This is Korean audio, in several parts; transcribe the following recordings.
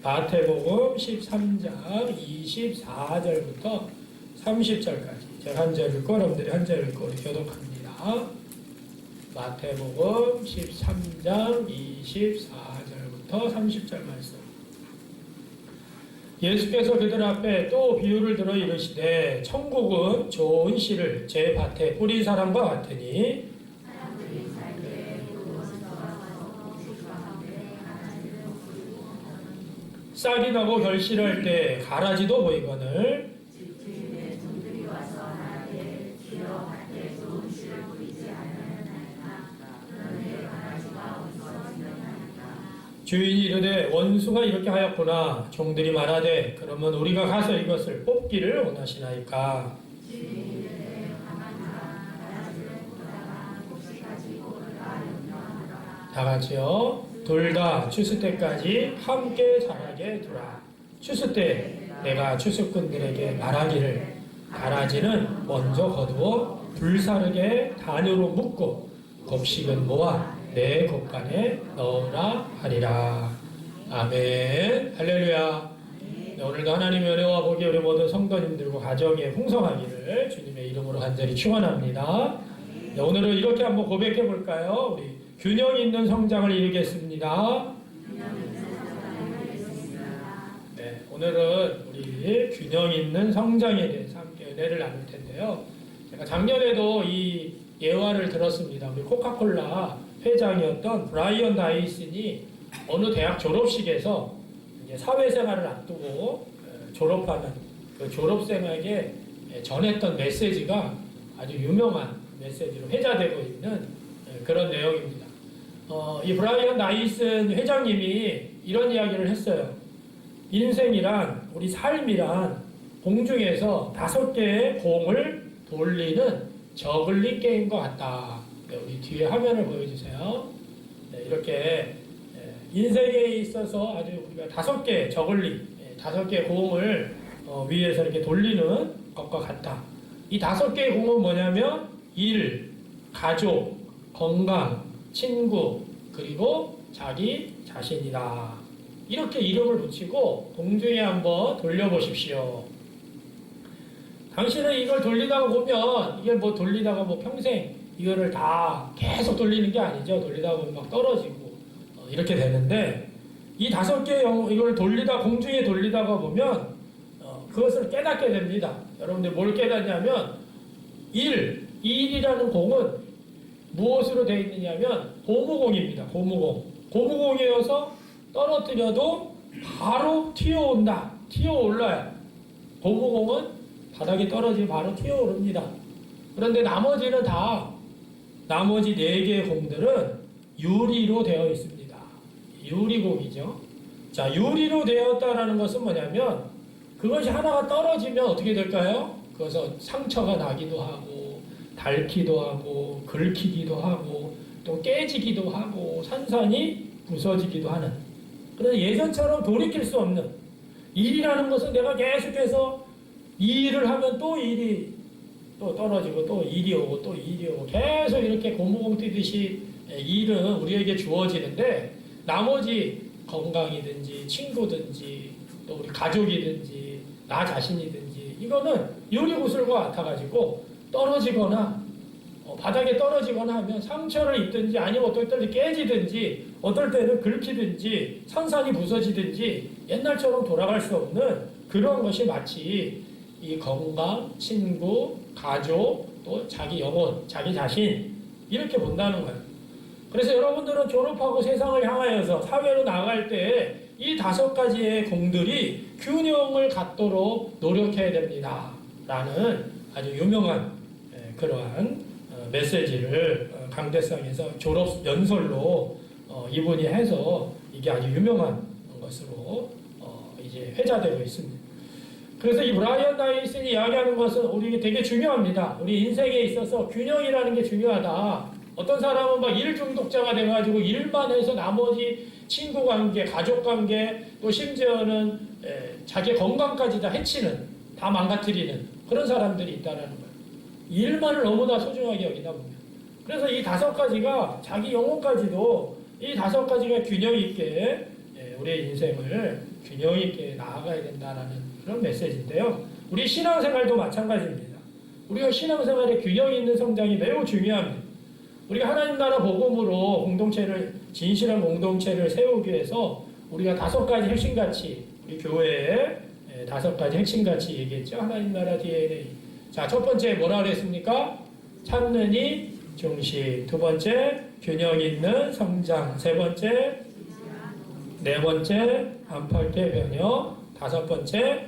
마태복음 13장 24절부터 30절까지 제가 한 절 읽고 여러분들이 한 절 읽고 교독합니다. 마태복음 13장 24절부터 30절 말씀. 예수께서 그들 앞에 또 비유를 들어 이르시되 천국은 좋은 씨를 제 밭에 뿌린 사람과 같으니 싹이 나고 결실할 때 가라지도 보이거늘 주인이 이르되 원수가 이렇게 하였구나. 종들이 말하되 그러면 우리가 가서 이것을 뽑기를 원하시나이까. 다 같이요. 둘 다 추수 때까지 함께 자라게 두라. 추수 때 내가 추수꾼들에게 말하기를 가라지는 먼저 거두어 불사르게 단으로 묶고 곡식은 모아 내 곡간에 넣으라 하리라. 아멘. 할렐루야. 네, 오늘도 하나님의 은혜와 복이 우리 모든 성도님들과 가정에 풍성하기를 주님의 이름으로 간절히 축원합니다. 네, 오늘은 이렇게 한번 고백해 볼까요? 우리 균형 있는 성장을 이루겠습니다. 네, 오늘은 우리 균형 있는 성장에 대해서 함께 은혜를 나눌 텐데요. 제가 작년에도 이 예화를 들었습니다. 우리 코카콜라 회장이었던 브라이언 다이슨이 어느 대학 졸업식에서 이제 사회생활을 앞두고 졸업하는 그 졸업생에게 전했던 메시지가 아주 유명한 메시지로 회자되고 있는 그런 내용입니다. 이 브라이언 다이슨 회장님이 이런 이야기를 했어요. 인생이란, 우리 삶이란 공중에서 5개의 공을 돌리는 저글링 게임과 같다. 네, 우리 뒤에 화면을 보여주세요. 네, 이렇게 인생에 있어서 아주 우리가 5개 저글링, 5개의 공을 위에서 이렇게 돌리는 것과 같다. 이 5개의 공은 뭐냐면 일, 가족, 건강, 친구, 그리고 자기 자신이다. 이렇게 이름을 붙이고 공중에 한번 돌려보십시오. 당신은 이걸 돌리다가 보면 이게 뭐 돌리다가 뭐 평생 이거를 다 계속 돌리는 게 아니죠. 돌리다 보면 막 떨어지고 이렇게 되는데 이 5개 이걸 돌리다 공중에 돌리다가 보면 그것을 깨닫게 됩니다. 여러분들 뭘 깨닫냐면 일이라는 공은 무엇으로 되어 있느냐면 고무공입니다. 고무공. 고무공이어서 떨어뜨려도 바로 튀어온다. 튀어올라요. 고무공은 바닥에 떨어지면 바로 튀어오릅니다. 그런데 나머지 4개의 공들은 유리로 되어 있습니다. 유리공이죠. 자, 유리로 되었다라는 것은 뭐냐면 그것이 하나가 떨어지면 어떻게 될까요? 그것은 상처가 나기도 하고 닳기도 하고 긁히기도 하고 또 깨지기도 하고 산산이 부서지기도 하는, 그래서 예전처럼 돌이킬 수 없는 일이라는 것은 내가 계속해서 이 일을 하면 또 일이 또 떨어지고 또 일이 오고 또 일이 오고 계속 이렇게 고무공 뛰듯이 일은 우리에게 주어지는데 나머지 건강이든지 친구든지 또 우리 가족이든지 나 자신이든지 이거는 유리구슬과 같아가지고 떨어지거나 바닥에 떨어지거나 하면 상처를 입든지 아니면 어떨 때는 깨지든지 어떨 때는 긁히든지 산산이 부서지든지 옛날처럼 돌아갈 수 없는 그런 것이 마치 이 건강, 친구, 가족, 또 자기 영혼, 자기 자신 이렇게 본다는 거예요. 그래서 여러분들은 졸업하고 세상을 향하여서 사회로 나갈 때 이 5가지의 공들이 균형을 갖도록 노력해야 됩니다. 라는 아주 유명한 그러한 메시지를 강대상에서 졸업 연설로 이분이 해서 이게 아주 유명한 것으로 이제 회자되고 있습니다. 그래서 이 브라이언 다이슨이 이야기하는 것은 우리에게 되게 중요합니다. 우리 인생에 있어서 균형이라는 게 중요하다. 어떤 사람은 막 일 중독자가 돼가지고 일만 해서 나머지 친구 관계, 가족 관계, 또 심지어는 자기 건강까지 다 해치는, 다 망가뜨리는 그런 사람들이 있다는 거예요. 일만을 너무나 소중하게 여기다 보면. 그래서 이 5가지가 자기 영혼까지도 이 5가지가 균형 있게 우리의 인생을 균형 있게 나아가야 된다라는 그런 메시지인데요. 우리 신앙생활도 마찬가지입니다. 우리가 신앙생활에 균형 있는 성장이 매우 중요합니다. 우리가 하나님 나라 복음으로 공동체를 진실한 공동체를 세우기 위해서 우리가 5가지 핵심 가치, 우리 교회에 5가지 핵심 가치 얘기했죠. 하나님 나라 DNA. 자, 첫 번째 뭐라 그랬습니까? 찾는 이 중심. 두 번째 균형 있는 성장. 세 번째, 네 번째 안팎의 변형. 다섯 번째,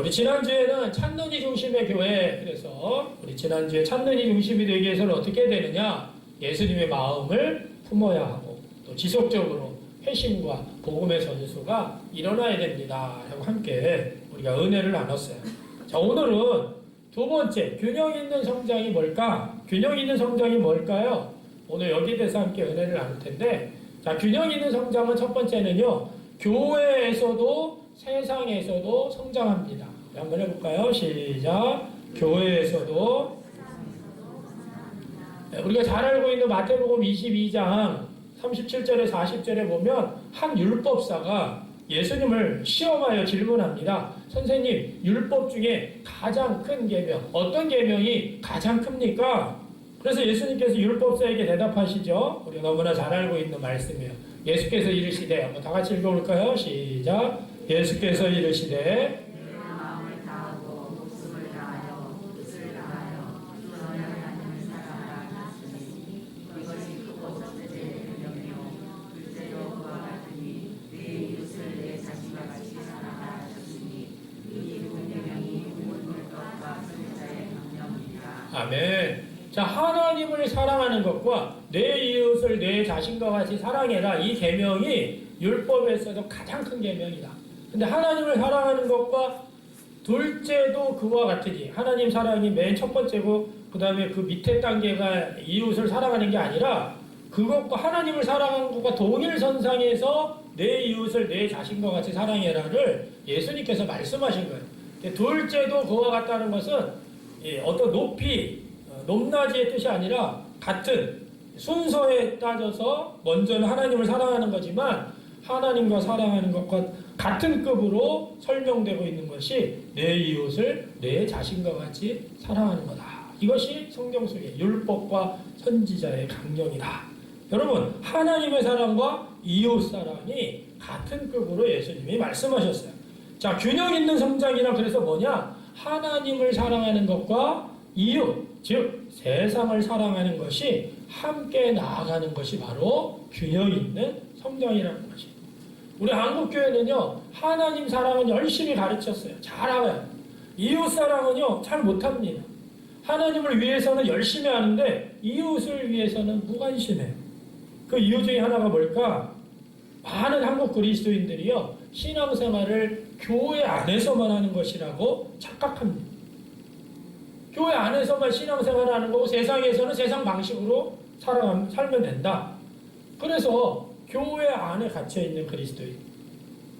우리 지난주에는 찾는 이 중심의 교회, 그래서 우리 지난주에 찾는 이 중심이 되기 위해서는 어떻게 되느냐? 예수님의 마음을 품어야 하고 또 지속적으로 회심과 복음의 전수가 일어나야 됩니다. 라고 함께 우리가 은혜를 나눴어요. 자, 오늘은 두 번째, 균형 있는 성장이 뭘까? 균형 있는 성장이 뭘까요? 오늘 여기에 대해서 함께 은혜를 나눌 텐데, 자, 균형 있는 성장은 첫 번째는요, 교회에서도 세상에서도 성장합니다. 한번 해볼까요? 시작. 교회에서도. 우리가 잘 알고 있는 마태복음 22장 37절에 40절에 보면 한 율법사가 예수님을 시험하여 질문합니다. 선생님, 율법 중에 가장 큰 계명, 어떤 계명이 가장 큽니까? 그래서 예수님께서 율법사에게 대답하시죠. 우리가 너무나 잘 알고 있는 말씀이에요. 예수께서 이르시되, 한번 다 같이 읽어볼까요? 시작. 예수께서 이르시되 아멘. 자, 하나님을 사랑하는 것과 내 이웃을 내 자신과 같이 사랑해라. 이 계명이 율법에서도 가장 큰 계명이다. 근데 하나님을 사랑하는 것과 둘째도 그와 같으니, 하나님 사랑이 맨 첫 번째고 그 다음에 그 밑에 단계가 이웃을 사랑하는 게 아니라 그것과 하나님을 사랑하는 것과 동일선상에서 내 이웃을 내 자신과 같이 사랑해라를 예수님께서 말씀하신 거예요. 둘째도 그와 같다는 것은 어떤 높이, 높낮이의 뜻이 아니라 같은 순서에 따져서 먼저는 하나님을 사랑하는 거지만 하나님과 사랑하는 것과 같은 급으로 설명되고 있는 것이 내 이웃을 내 자신과 같이 사랑하는 거다. 이것이 성경 속의 율법과 선지자의 강령이다. 여러분, 하나님의 사랑과 이웃 사랑이 같은 급으로 예수님이 말씀하셨어요. 자, 균형 있는 성장이란 그래서 뭐냐? 하나님을 사랑하는 것과 이웃, 즉 세상을 사랑하는 것이 함께 나아가는 것이 바로 균형 있는 성장이라는 것입니다. 우리 한국교회는요, 하나님 사랑은 열심히 가르쳤어요. 잘 알아요. 이웃 사랑은요, 잘 못합니다. 하나님을 위해서는 열심히 하는데 이웃을 위해서는 무관심해요. 그 이유 중에 하나가 뭘까? 많은 한국 그리스도인들이요, 신앙생활을 교회 안에서만 하는 것이라고 착각합니다. 교회 안에서만 신앙생활을 하는 거고 세상에서는 세상 방식으로 살면 된다. 그래서 교회 안에 갇혀있는 그리스도인,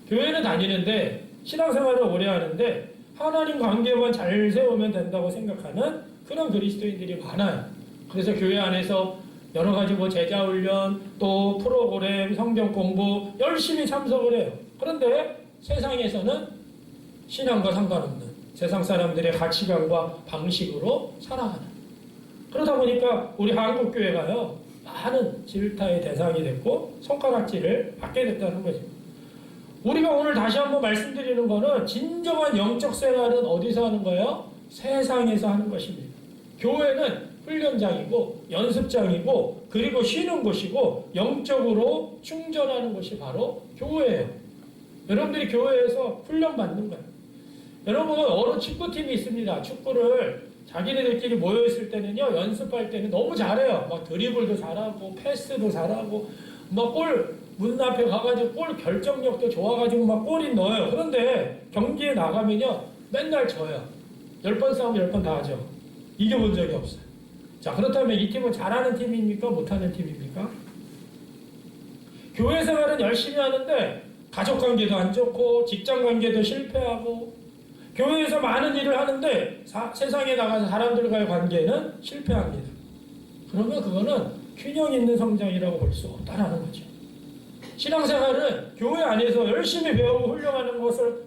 교회는 다니는데 신앙생활을 오래 하는데 하나님 관계만 잘 세우면 된다고 생각하는 그런 그리스도인들이 많아요. 그래서 교회 안에서 여러 가지 제자훈련, 또 프로그램, 성경 공부 열심히 참석을 해요. 그런데 세상에서는 신앙과 상관없는 세상 사람들의 가치관과 방식으로 살아가는. 그러다 보니까 우리 한국교회가요, 많은 질타의 대상이 됐고 손가락질을 받게 됐다는 거죠. 우리가 오늘 다시 한번 말씀드리는 거는 진정한 영적 생활은 어디서 하는 거예요? 세상에서 하는 것입니다. 교회는 훈련장이고 연습장이고 그리고 쉬는 곳이고 영적으로 충전하는 곳이 바로 교회예요. 여러분들이 교회에서 훈련받는 거예요. 여러분, 어느 축구팀이 있습니다. 축구를 자기네들끼리 모여있을 때는요, 연습할 때는 너무 잘해요. 막 드리블도 잘하고 패스도 잘하고 막 골 문 앞에 가가지고 골 결정력도 좋아가지고 막 골이 넣어요. 그런데 경기에 나가면요, 맨날 져요. 10번 싸우면 10번 다 하죠. 이겨본 적이 없어요. 자, 그렇다면 이 팀은 잘하는 팀입니까? 못하는 팀입니까? 교회 생활은 열심히 하는데 가족관계도 안 좋고 직장관계도 실패하고 교회에서 많은 일을 하는데 세상에 나가서 사람들과의 관계는 실패합니다. 그러면 그거는 균형 있는 성장이라고 볼 수 없다라는 거죠. 신앙생활은 교회 안에서 열심히 배우고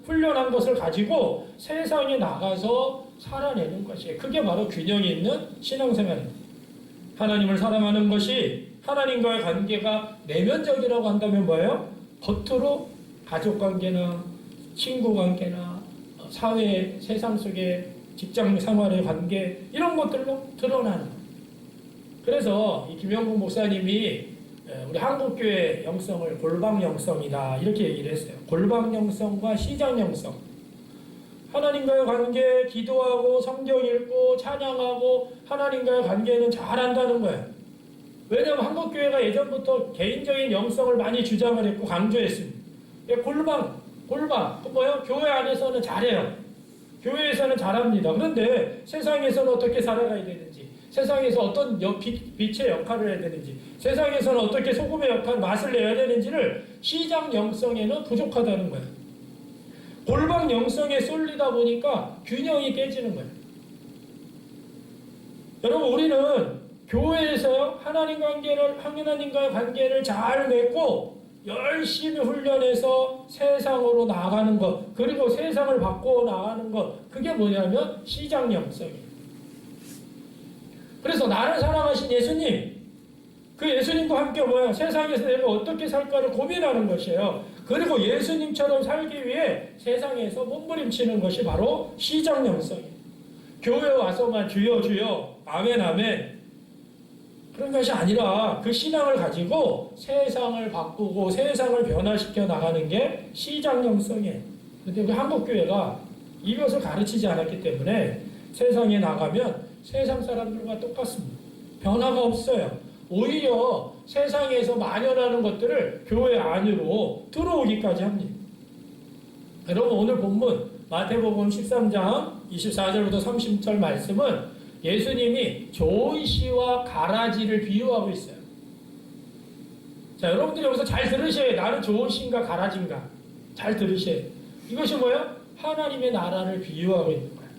훈련한 것을 가지고 세상에 나가서 살아내는 것이에요. 그게 바로 균형이 있는 신앙생활입니다. 하나님을 사랑하는 것이 하나님과의 관계가 내면적이라고 한다면 뭐예요? 겉으로 가족관계나 친구관계나 사회, 세상 속의 직장 생활의 관계 이런 것들로 드러나는 거예요. 그래서 이 김영국 목사님이 우리 한국교회 영성을 골방 영성이다 이렇게 얘기를 했어요. 골방 영성과 시장 영성. 하나님과의 관계, 기도하고 성경 읽고 찬양하고 하나님과의 관계는 잘한다는 거예요. 왜냐하면 한국교회가 예전부터 개인적인 영성을 많이 주장을 했고 강조했습니다. 골방, 그 뭐예요? 교회 안에서는 잘해요. 교회에서는 잘합니다. 그런데 세상에서는 어떻게 살아가야 되는지, 세상에서 어떤 빛의 역할을 해야 되는지, 세상에서는 어떻게 소금의 역할, 맛을 내야 되는지를 시장 영성에는 부족하다는 거예요. 골방 영성에 쏠리다 보니까 균형이 깨지는 거예요. 여러분, 우리는 교회에서 하나님과의 관계를 잘 맺고 열심히 훈련해서 세상으로 나가는 것, 그리고 세상을 바꿔 나가는 것, 그게 뭐냐면 시장 영성이에요. 그래서 나를 사랑하신 예수님, 그 예수님과 함께 뭐야? 세상에서 내가 어떻게 살까를 고민하는 것이에요. 그리고 예수님처럼 살기 위해 세상에서 몸부림치는 것이 바로 시장 영성이에요. 교회 와서만 주여 주여 아멘 아멘 그런 것이 아니라 그 신앙을 가지고 세상을 바꾸고 세상을 변화시켜 나가는 게 시장 영성이에요. 그런데 우리 한국교회가 이것을 가르치지 않았기 때문에 세상에 나가면 세상 사람들과 똑같습니다. 변화가 없어요. 오히려 세상에서 만연하는 것들을 교회 안으로 들어오기까지 합니다. 여러분, 오늘 본문 마태복음 13장 24절부터 30절 말씀은 예수님이 좋은 씨와 가라지를 비유하고 있어요. 자, 여러분들이 여기서 잘 들으셔야 해요. 나는 좋은 씨인가 가라지인가 잘 들으셔야 해요. 이것이 뭐예요? 하나님의 나라를 비유하고 있는 거예요.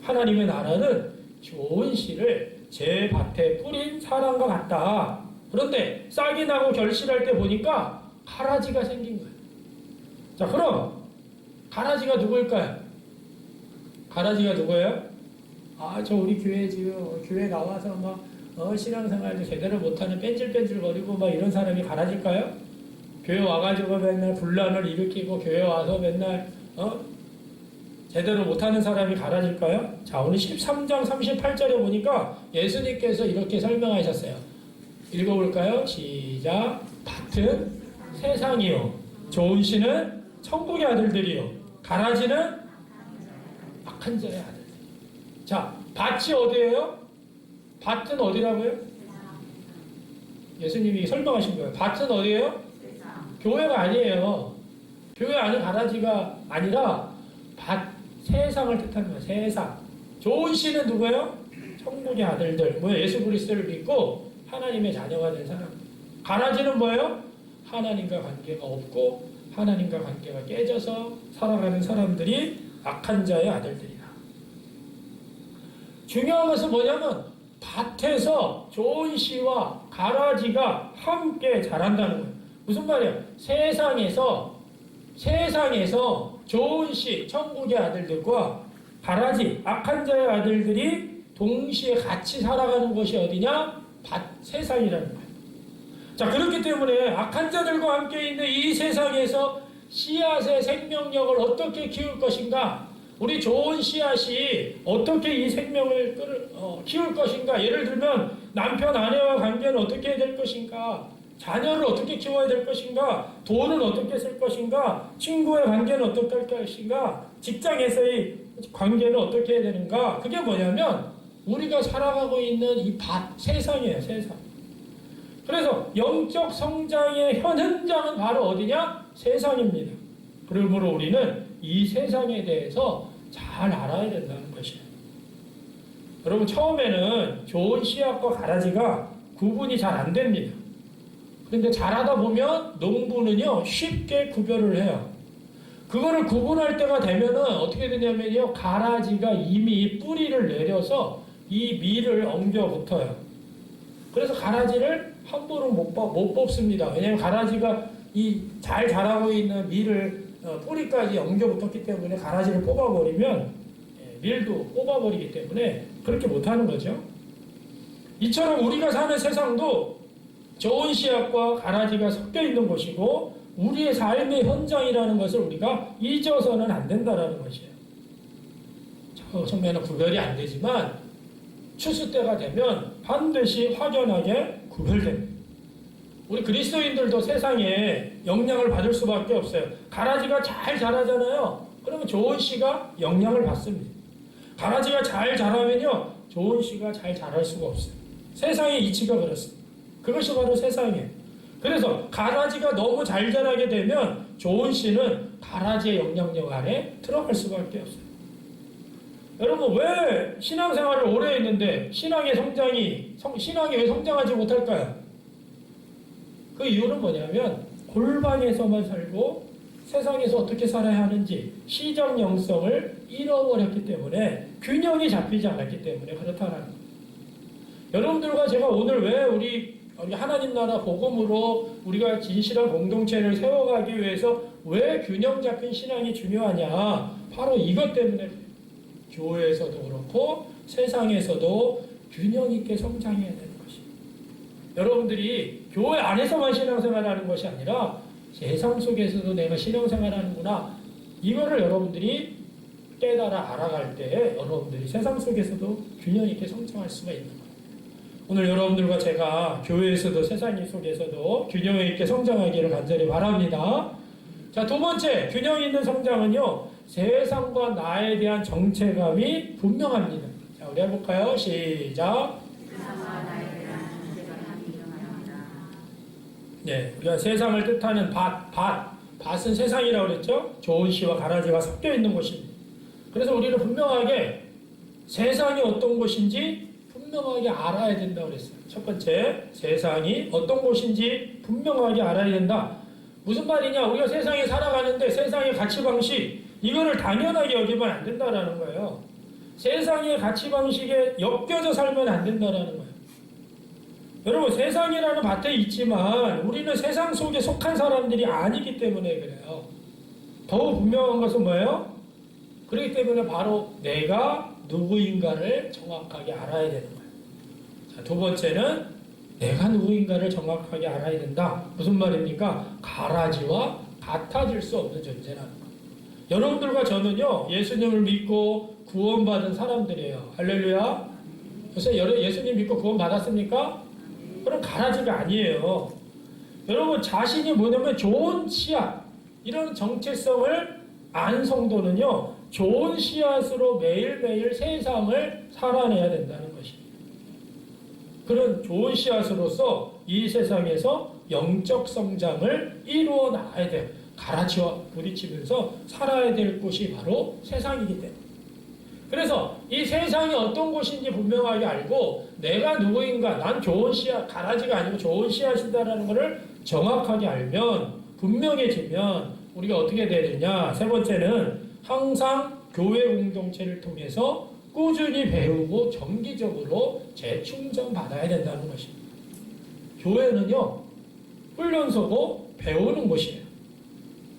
하나님의 나라는 좋은 씨를 제 밭에 뿌린 사람과 같다. 그런데 싹이 나고 결실할 때 보니까 가라지가 생긴 거예요. 자, 그럼 가라지가 누구일까요? 가라지가 누구예요? 저 우리 교회 지금 교회 나와서 막 신앙생활도 제대로 못하는 뺀질뺀질거리고 막 이런 사람이 가라질까요? 교회 와가지고 맨날 분란을 일으키고 교회 와서 맨날 제대로 못하는 사람이 가라질까요? 자, 오늘 13장 38절에 보니까 예수님께서 이렇게 설명하셨어요. 읽어볼까요? 시작. 밭은 세상이요, 좋은 씨는 천국의 아들들이요, 가라지는 악한 자의 아들. 자, 밭이 어디예요? 밭은 어디라고요? 예수님이 설명하신 거예요. 밭은 어디예요? 교회가 아니에요. 교회 안에 가라지가 아니라 밭, 세상을 뜻하는 거예요. 세상. 좋은 씨는 누구예요? 천국의 아들들. 뭐예요? 예수 그리스도를 믿고 하나님의 자녀가 된 사람. 가라지는 뭐예요? 하나님과 관계가 없고 하나님과 관계가 깨져서 살아가는 사람들이 악한 자의 아들들이다. 중요한 것은 뭐냐면 밭에서 좋은 씨와 가라지가 함께 자란다는 거예요. 무슨 말이에요? 세상에서 좋은 씨, 천국의 아들들과 가라지, 악한 자의 아들들이 동시에 같이 살아가는 것이 어디냐? 세상이라는 거예요. 자, 그렇기 때문에 악한 자들과 함께 있는 이 세상에서 씨앗의 생명력을 어떻게 키울 것인가? 우리 좋은 씨앗이 어떻게 이 생명을 키울 것인가? 예를 들면 남편, 아내와 관계는 어떻게 해야 될 것인가? 자녀를 어떻게 키워야 될 것인가? 돈은 어떻게 쓸 것인가? 친구의 관계는 어떻게 할 것인가? 직장에서의 관계는 어떻게 해야 되는가? 그게 뭐냐면 우리가 살아가고 있는 이 세상이에요. 세상. 그래서 영적 성장의 현장은 바로 어디냐? 세상입니다. 그러므로 우리는 이 세상에 대해서 잘 알아야 된다는 것이에요. 여러분, 처음에는 좋은 씨앗과 가라지가 구분이 잘 안 됩니다. 그런데 잘하다 보면 농부는요 쉽게 구별을 해요. 그거를 구분할 때가 되면은 어떻게 되냐면요, 가라지가 이미 뿌리를 내려서 이 밀을 엉겨 붙어요. 그래서 가라지를 함부로 못 뽑습니다. 왜냐하면 가라지가 이 잘 자라고 있는 밀을 뿌리까지 엉겨 붙었기 때문에 가라지를 뽑아버리면 밀도 뽑아버리기 때문에 그렇게 못하는 거죠. 이처럼 우리가 사는 세상도 좋은 씨앗과 가라지가 섞여 있는 곳이고 우리의 삶의 현장이라는 것을 우리가 잊어서는 안 된다는 것이에요. 처음에는 구별이 안 되지만 추수 때가 되면 반드시 확연하게 구별됩니다. 우리 그리스도인들도 세상에 영향을 받을 수밖에 없어요. 가라지가 잘 자라잖아요. 그러면 좋은 씨가 영향을 받습니다. 가라지가 잘 자라면요, 좋은 씨가 잘 자랄 수가 없어요. 세상의 이치가 그렇습니다. 그것이 바로 세상이에요. 그래서 가라지가 너무 잘 자라게 되면 좋은 씨는 가라지의 영향력 안에 들어갈 수밖에 없어요. 여러분, 왜 신앙생활을 오래 했는데 신앙이 왜 성장하지 못할까요? 그 이유는 뭐냐면 골방에서만 살고 세상에서 어떻게 살아야 하는지 시적 영성을 잃어버렸기 때문에 균형이 잡히지 않았기 때문에 그렇다는 거예요. 여러분들과 제가 오늘 왜 우리 하나님 나라 복음으로 우리가 진실한 공동체를 세워가기 위해서 왜 균형 잡힌 신앙이 중요하냐, 바로 이것 때문에 교회에서도 그렇고 세상에서도 균형 있게 성장해야 되는 것입니다. 여러분들이 교회 안에서만 신앙생활하는 것이 아니라 세상 속에서도 내가 신앙생활하는구나, 이거를 여러분들이 깨달아 알아갈 때 여러분들이 세상 속에서도 균형 있게 성장할 수가 있는 거예요. 오늘 여러분들과 제가 교회에서도 세상 속에서도 균형 있게 성장하기를 간절히 바랍니다. 자, 두 번째 균형 있는 성장은요, 세상과 나에 대한 정체감이 분명합니다. 자, 우리 해볼까요? 시작. 세상과 나에 대한 정체감이 분명합니다. 네, 우리가 세상을 뜻하는 밭은 세상이라고 그랬죠? 좋은 씨와 가라지가 섞여 있는 곳입니다. 그래서 우리는 분명하게 세상이 어떤 곳인지 분명하게 알아야 된다고 그랬어요. 첫 번째, 세상이 어떤 곳인지 분명하게 알아야 된다. 무슨 말이냐? 우리가 세상에 살아가는데 세상의 가치 방식, 이거를 당연하게 여기면 안 된다라는 거예요. 세상의 가치 방식에 엮여져 살면 안 된다라는 거예요. 여러분, 세상이라는 밭에 있지만 우리는 세상 속에 속한 사람들이 아니기 때문에 그래요. 더욱 분명한 것은 뭐예요? 그렇기 때문에 바로 내가 누구인가를 정확하게 알아야 되는 거예요. 자, 두 번째는 내가 누구인가를 정확하게 알아야 된다. 무슨 말입니까? 가라지와 같아질 수 없는 존재라는 거예요. 여러분들과 저는요, 예수님을 믿고 구원받은 사람들이에요. 할렐루야. 그래서 예수님 믿고 구원 받았습니까? 그럼 가라지가 아니에요. 여러분, 자신이 뭐냐면 좋은 씨앗, 이런 정체성을 안 성도는요, 좋은 씨앗으로 매일매일 세상을 살아내야 된다는 것입니다. 그런 좋은 씨앗으로서 이 세상에서 영적 성장을 이루어 나가야 돼요. 가라지와 부딪히면서 살아야 될 곳이 바로 세상이기 때문에. 그래서 이 세상이 어떤 곳인지 분명하게 알고 내가 누구인가, 난 좋은 씨앗, 가라지가 아니고 좋은 씨앗이다라는 것을 정확하게 알면, 분명해지면 우리가 어떻게 돼야 되냐. 세 번째는 항상 교회 공동체를 통해서 꾸준히 배우고 정기적으로 재충전 받아야 된다는 것입니다. 교회는요, 훈련소고 배우는 곳이에요.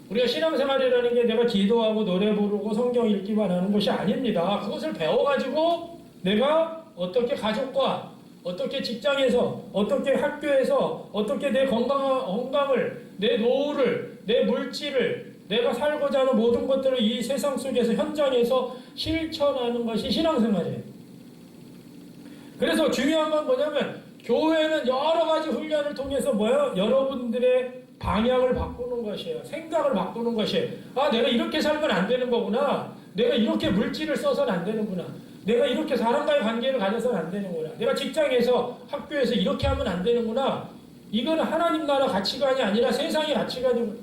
우리가 신앙생활이라는 게 내가 기도하고 노래 부르고 성경 읽기만 하는 것이 아닙니다. 그것을 배워가지고 내가 어떻게 가족과, 어떻게 직장에서, 어떻게 학교에서, 어떻게 내 건강을, 내 노후를, 내 물질을, 내가 살고자 하는 모든 것들을 이 세상 속에서, 현장에서 실천하는 것이 신앙생활이에요. 그래서 중요한 건 뭐냐면, 교회는 여러 가지 훈련을 통해서 뭐예요? 여러분들의 방향을 바꾸는 것이에요. 생각을 바꾸는 것이에요. 아, 내가 이렇게 살면 안 되는 거구나. 내가 이렇게 물질을 써서는 안 되는구나. 내가 이렇게 사람과의 관계를 가져서는 안 되는구나. 내가 직장에서, 학교에서 이렇게 하면 안 되는구나. 이거는 하나님 나라 가치관이 아니라 세상의 가치관이고,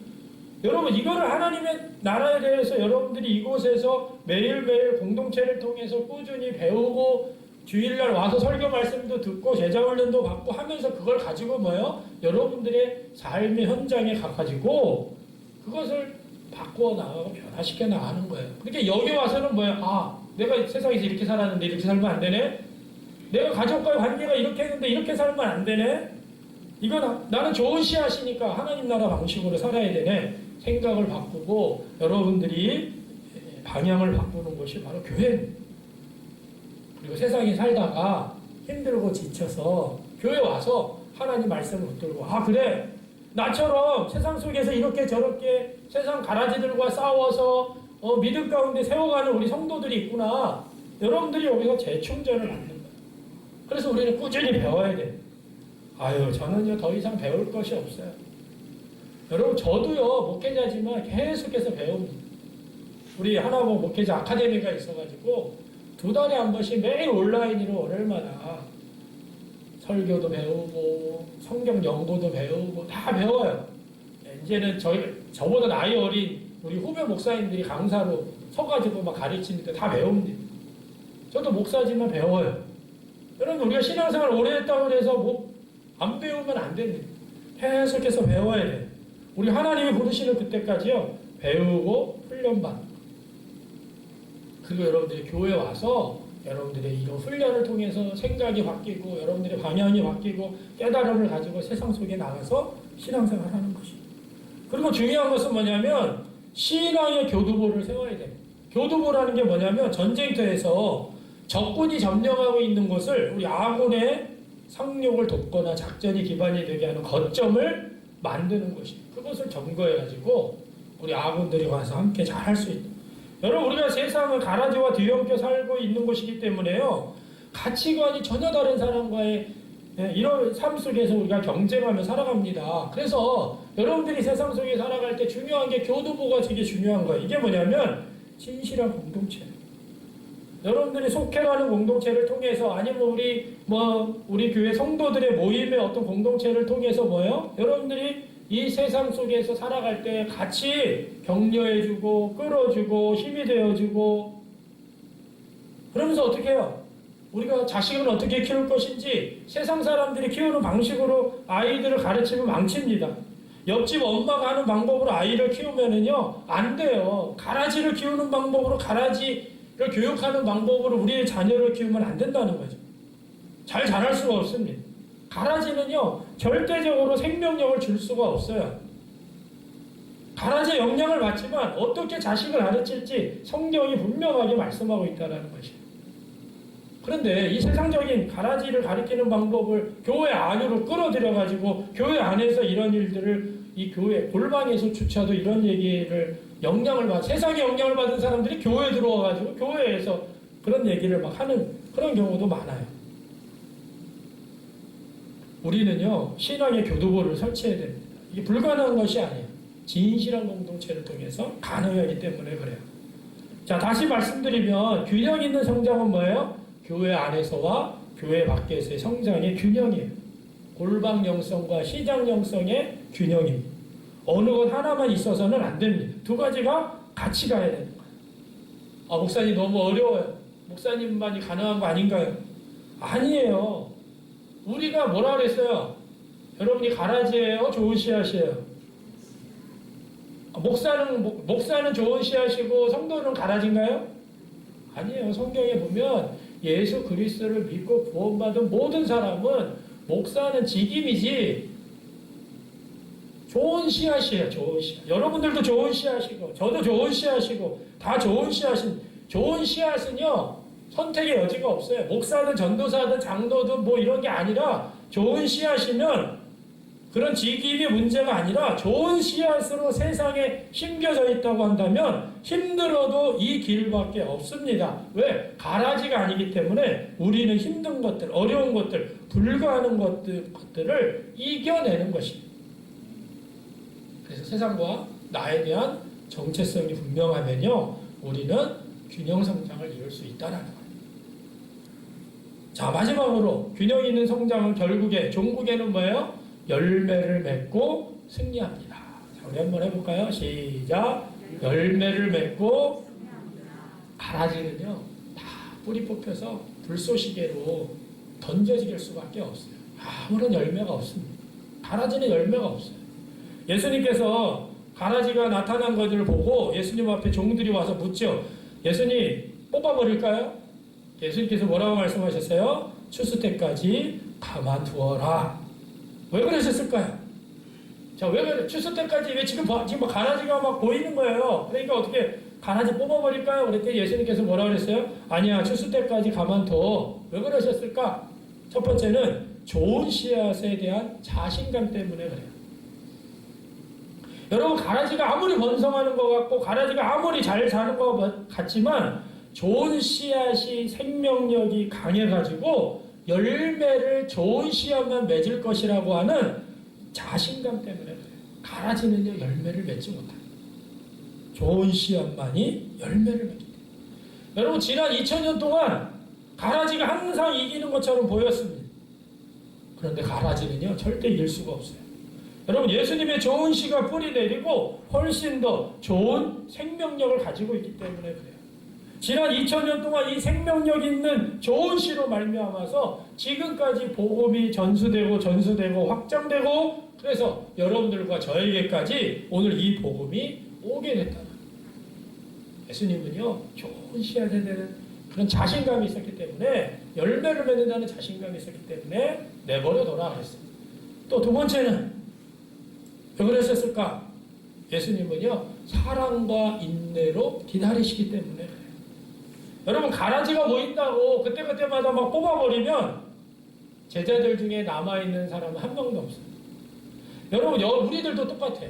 여러분, 이거를 하나님의 나라에 대해서 여러분들이 이곳에서 매일매일 공동체를 통해서 꾸준히 배우고 주일날 와서 설교 말씀도 듣고 제자훈련도 받고 하면서 그걸 가지고 뭐예요? 여러분들의 삶의 현장에 가가지고 그것을 바꾸어 나가고 변화시켜 나가는 거예요. 그러니까 여기 와서는 뭐예요? 아, 내가 세상에서 이렇게 살았는데 이렇게 살면 안 되네? 내가 가족과의 관계가 이렇게 했는데 이렇게 살면 안 되네? 이건 나는 좋은 씨앗이니까 하나님 나라 방식으로 살아야 되네. 생각을 바꾸고 여러분들이 방향을 바꾸는 것이 바로 교회입니다. 그리고 세상에 살다가 힘들고 지쳐서 교회 와서 하나님 말씀을 붙들고 아 그래 나처럼 세상 속에서 이렇게 저렇게 세상 가라지들과 싸워서 믿음 가운데 세워가는 우리 성도들이 있구나. 여러분들이 여기서 재충전을 받는 거예요. 그래서 우리는 꾸준히 배워야 돼요. 아유 저는요 더 이상 배울 것이 없어요. 여러분 저도요 목회자지만 계속해서 배웁니다. 우리 하나보 목회자 아카데미가 있어가지고 2달에 한 번씩 매일 온라인으로 월요일마다 설교도 배우고 성경 연구도 배우고 다 배워요. 이제는 저보다 나이 어린 우리 후배 목사님들이 강사로 서가지고 막 가르치니까 다 배웁니다. 저도 목사지만 배워요. 여러분 우리가 신앙생활 오래 했다고 해서 뭐 안 배우면 안 됩니다. 계속해서 배워야 돼요. 우리 하나님이 부르시는 그때까지요 배우고 훈련받고 그리고 여러분들이 교회 와서 여러분들의 이런 훈련을 통해서 생각이 바뀌고 여러분들의 방향이 바뀌고 깨달음을 가지고 세상 속에 나가서 신앙생활을 하는 것입니다. 그리고 중요한 것은 뭐냐면 신앙의 교두보를 세워야 돼요. 교두보라는 게 뭐냐면 전쟁터에서 적군이 점령하고 있는 곳을 우리 아군의 상륙을 돕거나 작전이 기반이 되게 하는 거점을 만드는 것이에요. 그것을 점거해가지고 우리 아군들이 와서 함께 잘 할 수 있다. 여러분 우리가 세상을 가라지와 뒤엉켜 살고 있는 곳이기 때문에요. 가치관이 전혀 다른 사람과의 이런 삶 속에서 우리가 경쟁하며 살아갑니다. 그래서 여러분들이 세상 속에 살아갈 때 중요한 게 교두보가 되게 중요한 거예요. 이게 뭐냐면 진실한 공동체. 여러분들이 속해가는 공동체를 통해서 아니면 우리 교회 성도들의 모임의 어떤 공동체를 통해서 뭐예요? 여러분들이 이 세상 속에서 살아갈 때 같이 격려해주고 끌어주고 힘이 되어주고 그러면서 어떻게 해요? 우리가 자식을 어떻게 키울 것인지 세상 사람들이 키우는 방식으로 아이들을 가르치면 망칩니다. 옆집 엄마가 하는 방법으로 아이를 키우면은요 안 돼요. 가라지를 키우는 방법으로 가라지를 교육하는 방법으로 우리의 자녀를 키우면 안 된다는 거죠. 잘 자랄 수가 없습니다. 가라지는요 절대적으로 생명력을 줄 수가 없어요. 가라지의 영향을 받지만 어떻게 자식을 가르칠지 성경이 분명하게 말씀하고 있다는 것이에요. 그런데 이 세상적인 가라지를 가르치는 방법을 교회 안으로 끌어들여가지고 교회 안에서 이런 일들을 이 교회 골방에서 주차도 이런 얘기를 세상에 영향을 받은 사람들이 교회에 들어와가지고 교회에서 그런 얘기를 막 하는 그런 경우도 많아요. 우리는요 신앙의 교두보를 설치해야 됩니다. 이게 불가능한 것이 아니에요. 진실한 공동체를 통해서 가능하기 때문에 그래요. 자 다시 말씀드리면 균형 있는 성장은 뭐예요? 교회 안에서와 교회 밖에서의 성장의 균형이에요. 골방 영성과 시장 영성의 균형입니다. 어느 것 하나만 있어서는 안 됩니다. 두 가지가 같이 가야 되는 거예요. 목사님 너무 어려워요. 목사님만이 가능한 거 아닌가요? 아니에요. 우리가 뭐라 그랬어요? 여러분이 가라지예요? 좋은 씨앗이에요? 목사는 좋은 씨앗이고 성도는 가라지인가요? 아니에요. 성경에 보면 예수 그리스도를 믿고 구원받은 모든 사람은 목사는 직임이지 좋은 씨앗이에요. 좋은 씨앗. 여러분들도 좋은 씨앗이고 저도 좋은 씨앗이고 다 좋은 씨앗인 좋은 씨앗은요 선택의 여지가 없어요. 목사든 전도사든 장로든 뭐 이런 게 아니라 좋은 씨앗이면 그런 직임의 문제가 아니라 좋은 씨앗으로 세상에 심겨져 있다고 한다면 힘들어도 이 길밖에 없습니다. 왜? 가라지가 아니기 때문에 우리는 힘든 것들, 어려운 것들, 불가하는 것들을 이겨내는 것입니다. 그래서 세상과 나에 대한 정체성이 분명하면요 우리는 균형 성장을 이룰 수 있다는 거예요. 자 마지막으로 균형 있는 성장은 결국에 종국에는 뭐예요? 열매를 맺고 승리합니다. 자, 우리 한번 해볼까요? 시작. 열매를 맺고 가라지는요 다 뿌리 뽑혀서 불쏘시개로 던져질 수밖에 없어요. 아무런 열매가 없습니다. 가라지는 열매가 없어요. 예수님께서 가라지가 나타난 것을 보고 예수님 앞에 종들이 와서 묻죠. 예수님 뽑아버릴까요? 예수님께서 뭐라고 말씀하셨어요? 추수 때까지 가만두어라. 왜 그러셨을까요? 자, 왜 그래? 추수 때까지 왜 지금 가라지가 막 보이는 거예요. 그러니까 어떻게 가라지 뽑아버릴까요? 그랬더니 예수님께서 뭐라 그랬어요? 아니야, 추수 때까지 가만둬. 왜 그러셨을까? 첫 번째는 좋은 씨앗에 대한 자신감 때문에 그래요. 여러분, 가라지가 아무리 번성하는 것 같고 가라지가 아무리 잘 자는 것 같지만 좋은 씨앗이 생명력이 강해가지고 열매를 좋은 씨앗만 맺을 것이라고 하는 자신감 때문에 그래요. 가라지는요, 열매를 맺지 못해요. 좋은 씨앗만이 열매를 맺게 돼요. 여러분, 지난 2000년 동안 가라지가 항상 이기는 것처럼 보였습니다. 그런데 가라지는요, 절대 이길 수가 없어요. 여러분, 예수님의 좋은 씨가 뿌리 내리고 훨씬 더 좋은 생명력을 가지고 있기 때문에 그래요. 지난 2000년 동안 이 생명력 있는 좋은 씨로 말미암아서 지금까지 복음이 전수되고 확장되고, 그래서 여러분들과 저에게까지 오늘 이 복음이 오게 됐다. 예수님은요, 좋은 씨앗에 대한 그런 자신감이 있었기 때문에, 열매를 맺는다는 자신감이 있었기 때문에 내버려 둬라 그랬습니다. 또 두 번째는 왜 그러셨을까? 예수님은요, 사랑과 인내로 기다리시기 때문에 그래요. 여러분, 가라지가 보인다고 그때그때마다 막 뽑아버리면 제자들 중에 남아있는 사람은 한 명도 없어요. 여러분, 우리들도 똑같아요.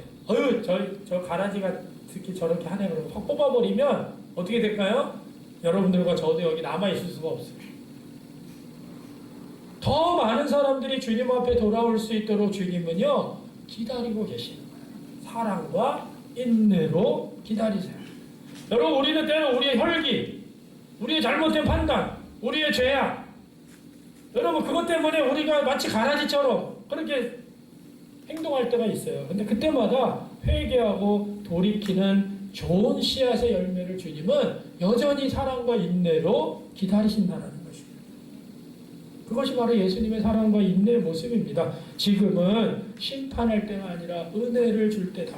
저 가라지가 특히 저렇게 하네 그러고 확 뽑아버리면 어떻게 될까요? 여러분들과 저도 여기 남아있을 수가 없어요. 더 많은 사람들이 주님 앞에 돌아올 수 있도록 주님은요, 기다리고 계시는 거예요. 사랑과 인내로 기다리세요. 여러분, 우리는 때로 우리의 혈기, 우리의 잘못된 판단, 우리의 죄악, 여러분, 그것 때문에 우리가 마치 가라지처럼 그렇게 행동할 때가 있어요. 근데 그때마다 회개하고 돌이키는 좋은 씨앗의 열매를 주님은 여전히 사랑과 인내로 기다리신다는 것입니다. 그것이 바로 예수님의 사랑과 인내의 모습입니다. 지금은 심판할 때가 아니라 은혜를 줄 때다.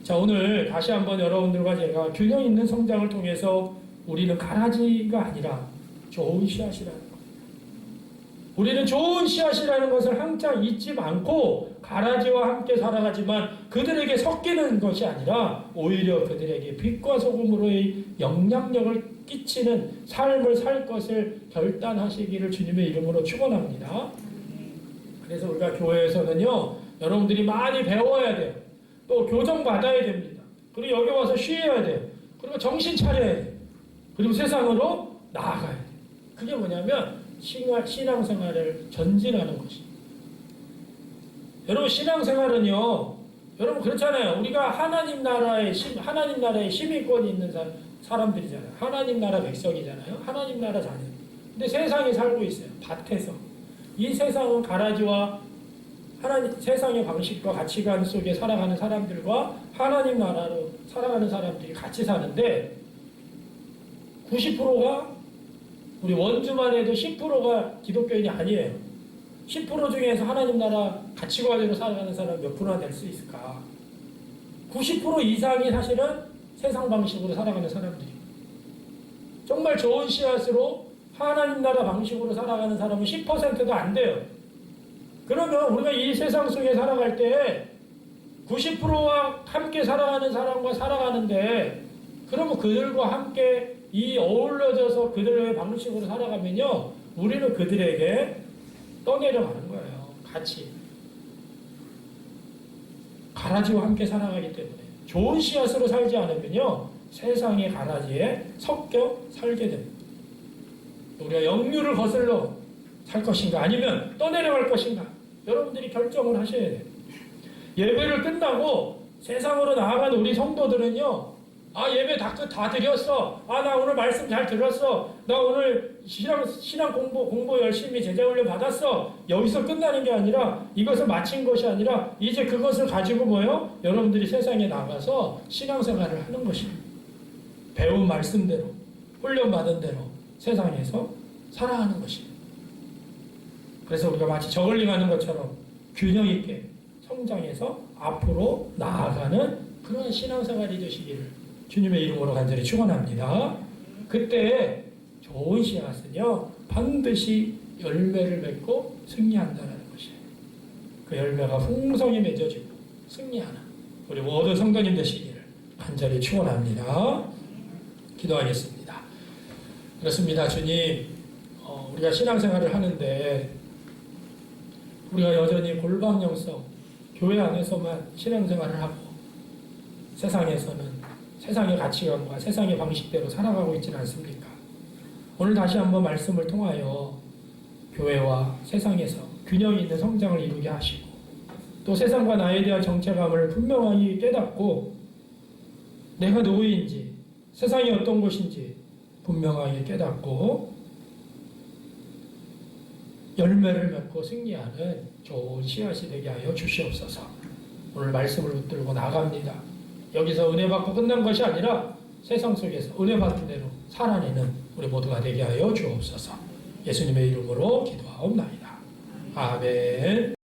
자, 오늘 다시 한번 여러분들과 제가 균형 있는 성장을 통해서 우리는 가라지가 아니라 좋은 씨앗이라는 것. 우리는 좋은 씨앗이라는 것을 항상 잊지 않고 가라지와 함께 살아가지만 그들에게 섞이는 것이 아니라 오히려 그들에게 빛과 소금으로의 영향력을 끼치는 삶을 살 것을 결단하시기를 주님의 이름으로 축원합니다. 그래서 우리가 교회에서는요, 여러분들이 많이 배워야 돼요. 또 교정받아야 됩니다. 그리고 여기 와서 쉬어야 돼요. 그리고 정신 차려야 돼요. 그리고 세상으로 나아가야 돼요. 그게 뭐냐면 신앙생활을 전진하는 것입니다. 여러분, 신앙생활은요, 여러분 그렇잖아요. 우리가 하나님 나라의 시민권이 있는 사람들이잖아요. 하나님 나라 백성이잖아요. 하나님 나라 자녀. 근데 세상에 살고 있어요. 밭에서. 이 세상은 가라지와 세상의 방식과 가치관 속에 살아가는 사람들과 하나님 나라로 살아가는 사람들이 같이 사는데 90%가 우리 원주만 해도 10%가 기독교인이 아니에요. 10% 중에서 하나님 나라 가치관으로 살아가는 사람 몇 프로나 될 수 있을까? 90% 이상이 사실은 세상 방식으로 살아가는 사람들이에요. 정말 좋은 씨앗으로 하나님 나라 방식으로 살아가는 사람은 10%도 안 돼요. 그러면 우리가 이 세상 속에 살아갈 때 90%와 함께 살아가는 사람과 살아가는데, 그러면 그들과 함께 어우러져서 그들의 방식으로 살아가면요, 우리는 그들에게 떠내려가는 거예요. 같이. 가라지와 함께 살아가기 때문에. 좋은 씨앗으로 살지 않으면요, 세상의 가라지에 섞여 살게 됩니다. 우리가 역류를 거슬러 살 것인가, 아니면 떠내려갈 것인가, 여러분들이 결정을 하셔야 돼요. 예배를 끝나고 세상으로 나아가는 우리 성도들은요, 예배 다 드렸어. 나 오늘 말씀 잘 들었어. 나 오늘 신앙 공부 열심히 제자훈련 받았어. 여기서 끝나는 게 아니라, 이것을 마친 것이 아니라 이제 그것을 가지고 뭐요? 여러분들이 세상에 나가서 신앙생활을 하는 것입니다. 배운 말씀대로, 훈련받은 대로 세상에서 살아가는 것입니다. 그래서 우리가 마치 저글링하는 것처럼 균형 있게 성장해서 앞으로 나아가는 그런 신앙생활이 되시기를 주님의 이름으로 간절히 축원합니다. 그때 좋은 씨앗은요, 반드시 열매를 맺고 승리한다는 것이에요. 그 열매가 풍성히 맺어지고 승리하는 우리 모든 성도님 되시기를 간절히 축원합니다. 기도하겠습니다. 그렇습니다. 주님, 우리가 신앙생활을 하는데 우리가 여전히 골방형성 교회 안에서만 신앙생활을 하고 세상에서는 세상의 가치관과 세상의 방식대로 살아가고 있지는 않습니까? 오늘 다시 한번 말씀을 통하여 교회와 세상에서 균형 있는 성장을 이루게 하시고 또 세상과 나에 대한 정체감을 분명하게 깨닫고 내가 누구인지 세상이 어떤 곳인지 분명하게 깨닫고 열매를 맺고 승리하는 좋은 씨앗이 되게 하여 주시옵소서. 오늘 말씀을 붙들고 나갑니다. 여기서 은혜 받고 끝난 것이 아니라 세상 속에서 은혜 받은 대로 살아내는 우리 모두가 되게 하여 주옵소서. 예수님의 이름으로 기도하옵나이다. 아멘.